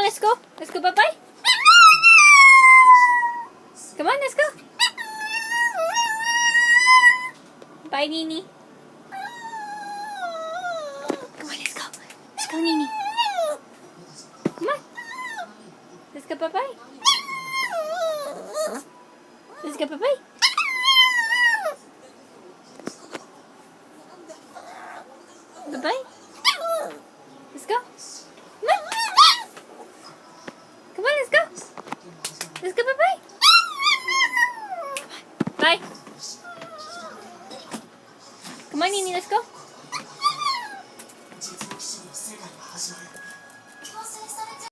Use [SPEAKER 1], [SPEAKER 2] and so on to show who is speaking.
[SPEAKER 1] on, let's go. Let's go, bye-bye. Come on, let's go. Bye, Nini. Come on, let's go. Let's go, Nini. Come on. Let's go, bye-bye. Let's go, bye-bye. Bye-bye. Let's go. Come on. Come on, let's go. Let's go, bye-bye. Bye. Come on, Nini, let's go.